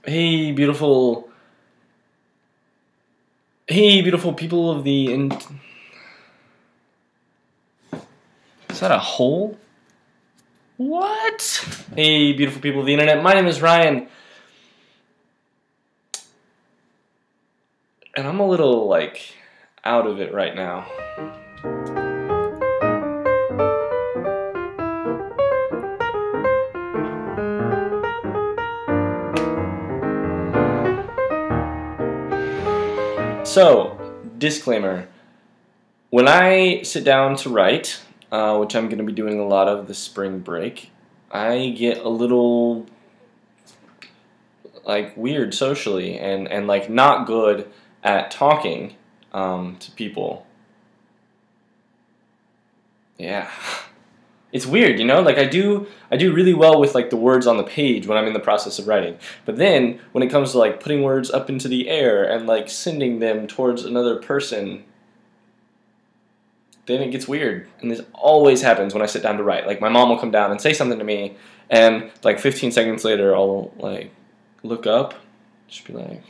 Hey, beautiful. Hey, beautiful people of the. Is that a hole? What? Hey, beautiful people of the internet. My name is Ryan. And I'm a little, like, out of it right now. So, disclaimer. When I sit down to write, which I'm going to be doing a lot of this spring break, I get a little, like, weird socially and like, not good at talking to people. Yeah. It's weird, you know? Like, I do really well with, like, the words on the page when I'm in the process of writing. But then, when it comes to, like, putting words up into the air and, like, sending them towards another person, then it gets weird. And this always happens when I sit down to write. Like, my mom will come down and say something to me, and, like, 15 seconds later, I'll, like, look up. Just be like,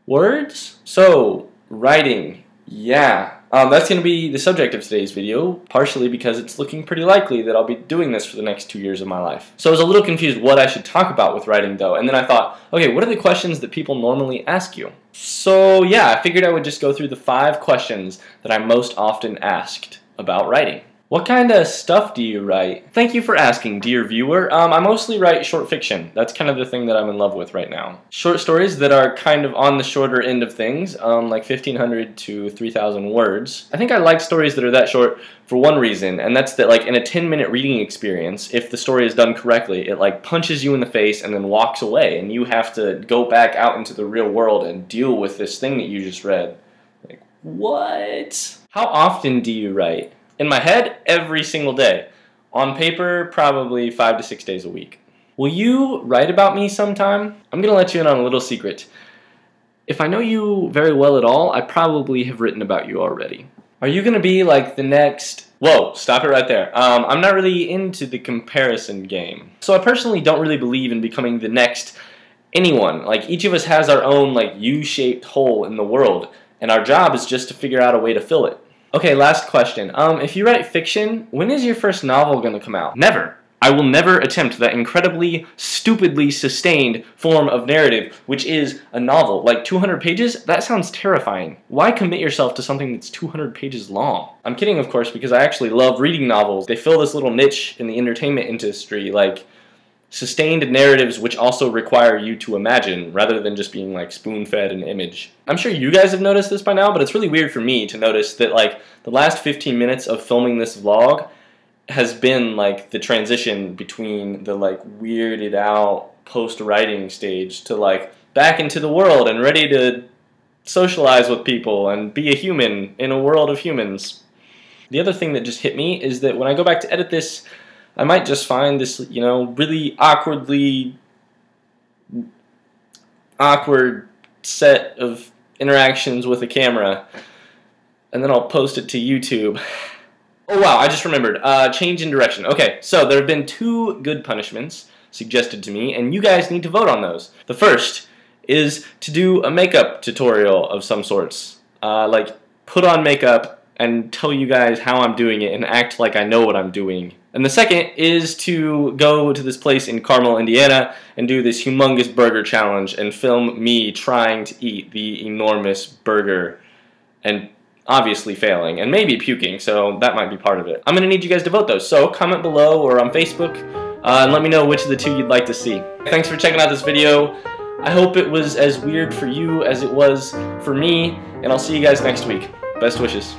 words? So, writing. Yeah. That's going to be the subject of today's video, partially because it's looking pretty likely that I'll be doing this for the next 2 years of my life. So I was a little confused what I should talk about with writing, though, and then I thought, okay, what are the questions that people normally ask you? So yeah, I figured I would just go through the 5 questions that I'm most often asked about writing. What kind of stuff do you write? Thank you for asking, dear viewer. I mostly write short fiction. That's kind of the thing that I'm in love with right now. Short stories that are kind of on the shorter end of things, like 1,500 to 3,000 words. I think I like stories that are that short for one reason, and that's that, like, in a 10-minute reading experience, if the story is done correctly, it, like, punches you in the face and then walks away, and you have to go back out into the real world and deal with this thing that you just read. Like, what? How often do you write? In my head, every single day. On paper, probably 5 to 6 days a week. Will you write about me sometime? I'm gonna let you in on a little secret. If I know you very well at all, I probably have written about you already. Are you gonna be like the next... Whoa, stop it right there. I'm not really into the comparison game. So I personally don't really believe in becoming the next anyone. Like, each of us has our own, like, U-shaped hole in the world, and our job is just to figure out a way to fill it. Okay, last question. If you write fiction, when is your first novel going to come out? Never. I will never attempt that incredibly, stupidly sustained form of narrative, which is a novel. Like, 200 pages? That sounds terrifying. Why commit yourself to something that's 200 pages long? I'm kidding, of course, because I actually love reading novels. They fill this little niche in the entertainment industry, like sustained narratives which also require you to imagine rather than just being like spoon-fed an image. I'm sure you guys have noticed this by now, but it's really weird for me to notice that, like, the last 15 minutes of filming this vlog has been like the transition between the, like, weirded out post-writing stage to, like, back into the world and ready to socialize with people and be a human in a world of humans. The other thing that just hit me is that when I go back to edit this, I might just find this, you know, really awkward set of interactions with a camera, and then I'll post it to YouTube. Oh wow, I just remembered. Change in direction. Okay, so there have been 2 good punishments suggested to me, and you guys need to vote on those. The first is to do a makeup tutorial of some sorts. Like, put on makeup and tell you guys how I'm doing it and act like I know what I'm doing. And the second is to go to this place in Carmel, Indiana, and do this humongous burger challenge and film me trying to eat the enormous burger and obviously failing and maybe puking, so that might be part of it. I'm going to need you guys to vote those, so comment below or on Facebook and let me know which of the 2 you'd like to see. Thanks for checking out this video. I hope it was as weird for you as it was for me, and I'll see you guys next week. Best wishes.